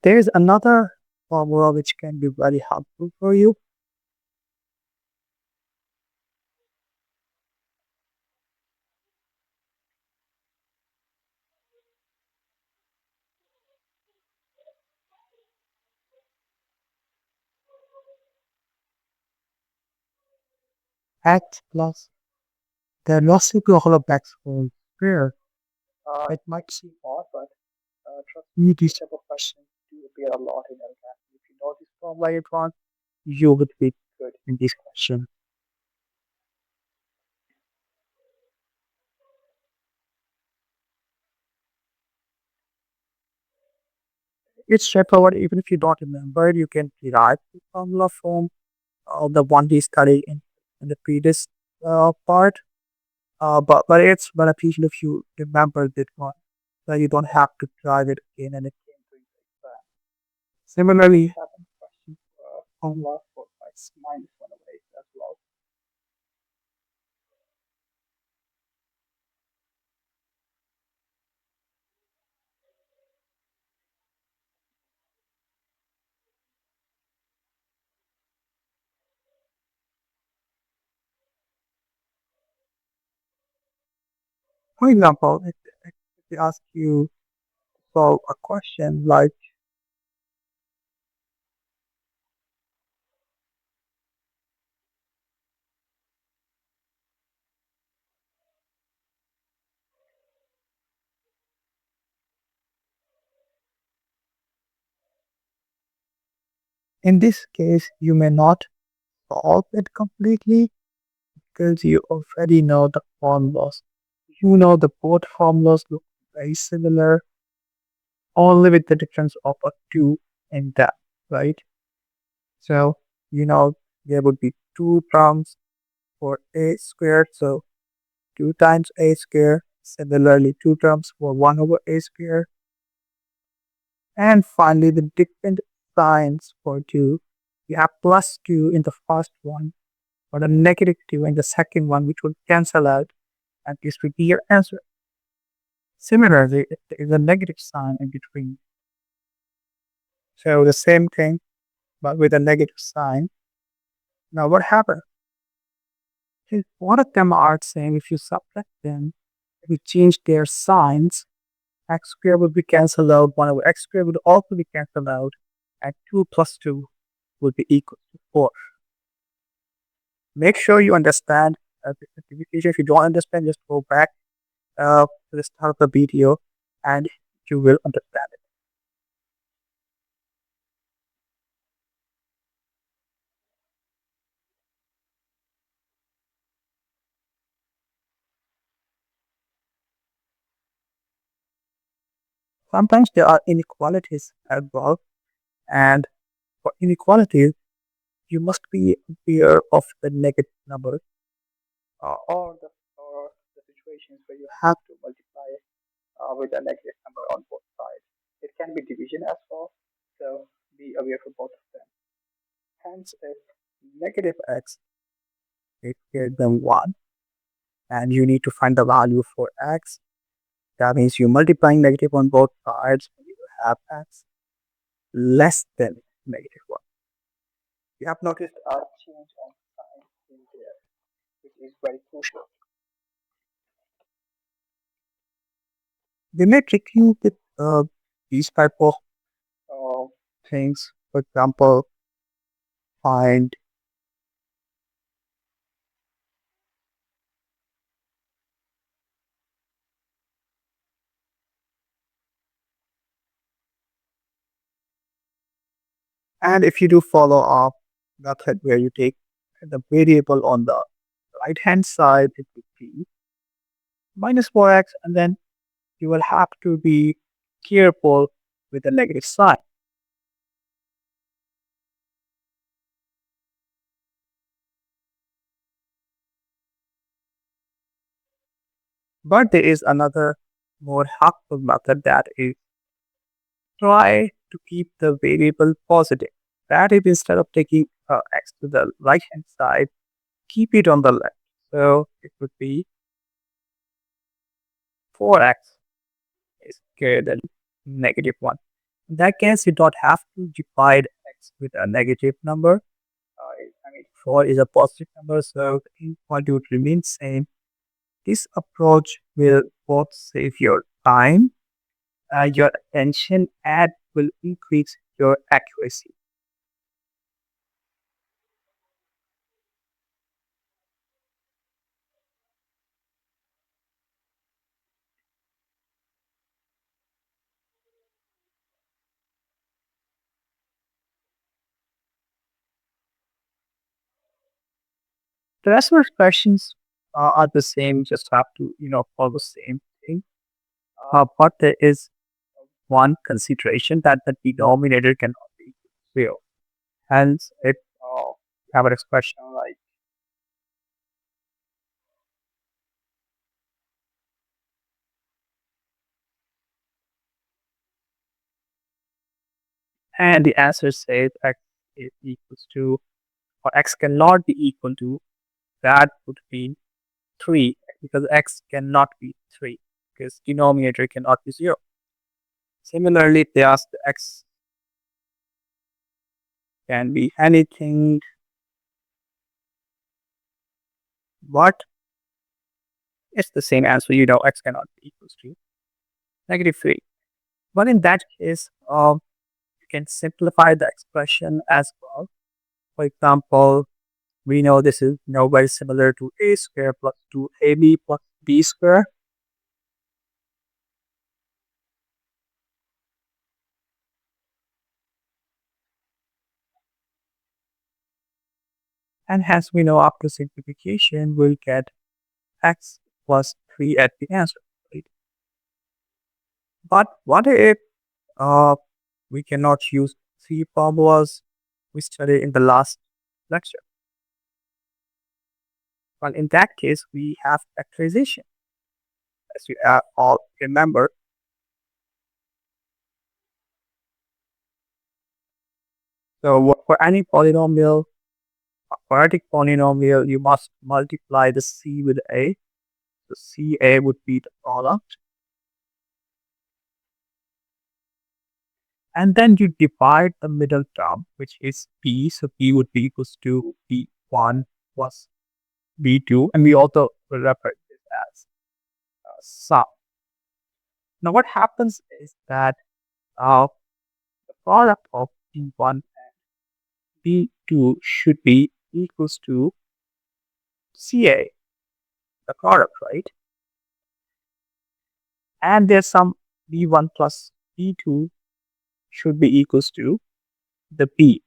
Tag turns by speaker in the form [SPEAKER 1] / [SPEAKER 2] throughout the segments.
[SPEAKER 1] There's another formula which can be very helpful for you. X plus the reciprocal of x whole square. It might seem odd, but trust me, these type of questions do appear a lot in LCAT. If you know this formula in advance, you would be good in this question. It's straightforward. Even if you don't remember it, you can derive the formula from the one we studied in the previous part. But it's beneficial if you remember that one, so you don't have to try it again and again to exam. Similarly, you have a question formula for x minus 1 over 8 as well. For example, if they ask you to solve a question like in this case, you may not solve it completely because you already know the formulas. You know the both formulas look very similar, only with the difference of a 2 in that, right? So, you know, there would be two terms for a squared, so 2 times a squared. Similarly, two terms for 1 over a squared. And finally, the different signs for 2. You have plus 2 in the first one, or a negative 2 in the second one, which would cancel out, and this would be your answer. Similarly, if there is a negative sign in between, so the same thing, but with a negative sign. Now, what happens? If one of them are saying if you subtract them, if you change their signs, x squared would be cancelled out, 1 over x squared would also be cancelled out, and 2 plus 2 would be equal to 4. Make sure you understand the simplification. If you don't understand, just go back to the start of the video and you will understand it. Sometimes there are inequalities as well, and for inequalities, you must be aware of the negative numbers or the situations where you have to multiply with a negative number on both sides. It can be division as well, so be aware for both of them. Hence, if negative x is greater than 1 and you need to find the value for x, that means you're multiplying negative on both sides and you have x less than negative 1. You have noticed a change on sign in there, which is very crucial. They may trick you with these type of uh, things. For example, find and if you do follow a method where you take the variable on the right hand side, it would be minus 4x, and then you will have to be careful with the negative sign. But there is another more helpful method, that is try to keep the variable positive. That is, instead of taking x to the right hand side, keep it on the left. So it would be 4x is greater than negative 1. In that case, you don't have to divide x with a negative number. I mean, 4 is a positive number, so the inequality would remain same. This approach will both save your time, your attention, and will increase your accuracy. The rest of the questions are the same, just have to, follow the same thing. But there is one consideration that the denominator cannot be zero. Hence, if you have an expression like, and the answer says x is equals to, or x cannot be equal to, that would be 3, because x cannot be 3, because denominator cannot be 0. Similarly, they ask the x can be anything but it's the same answer, x cannot be equals to negative 3. But in that case, you can simplify the expression as well. For example, we know this is very similar to a square plus 2ab plus b square. And hence we know after simplification, we'll get x plus 3 at the answer. Right? But what if uh, we cannot use 3 formulas we studied in the last lecture? Well, in that case, we have factorization. As you all remember, so for any polynomial, a quadratic polynomial, you must multiply the c with a. So ca would be the product. And then you divide the middle term, which is b. So b would be equals to b1 plus b2. And we also will refer this as sum. Now what happens is that the product of b1 and b2 should be equals to ca, the product, right? And there's some b1 plus b2 should be equals to the b.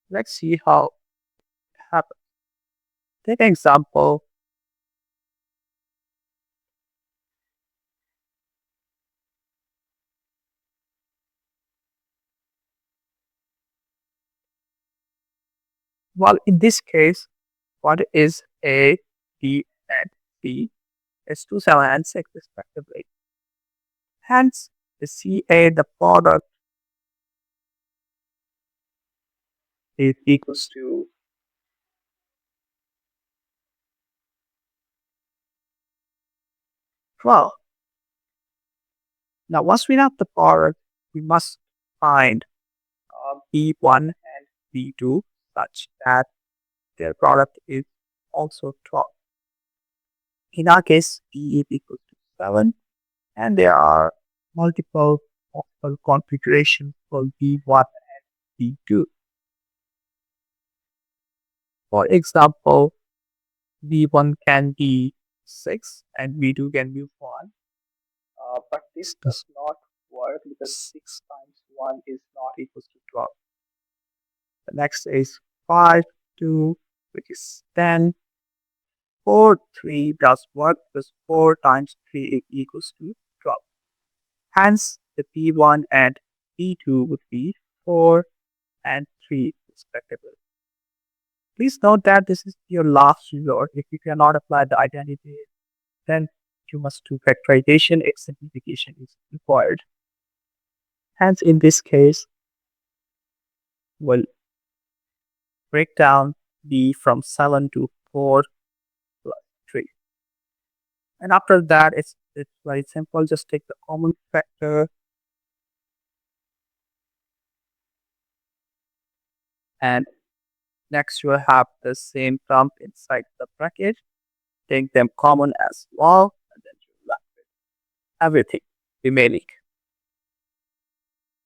[SPEAKER 1] Let's see how it happens. Take an example. Well, in this case, what is a, b, and c is 2, 7, and 6 respectively. Hence, the ca, the product, is equals to 12. Now, once we have the product, we must find b1 and b2 such that their product is also 12. In our case, b is equal to 7, and there are multiple possible configurations for b1 and b2. For example, b1 can be 6 and b2 can be 1. But this does not work because 6 times 1 is not equal to 12. The next is 5, 2, which is 10. 4, 3 does work because 4 times 3 is equals to 12. Hence, the P1 and P2 would be 4 and 3 respectively. Please note that this is your last resort. If you cannot apply the identity, then you must do factorization if simplification is required. Hence, in this case, we'll break down B from 7 to 4 plus 3. And after that, it's very simple. Just take the common factor and next you will have the same term inside the bracket. Take them common as well, and then you left everything remaining.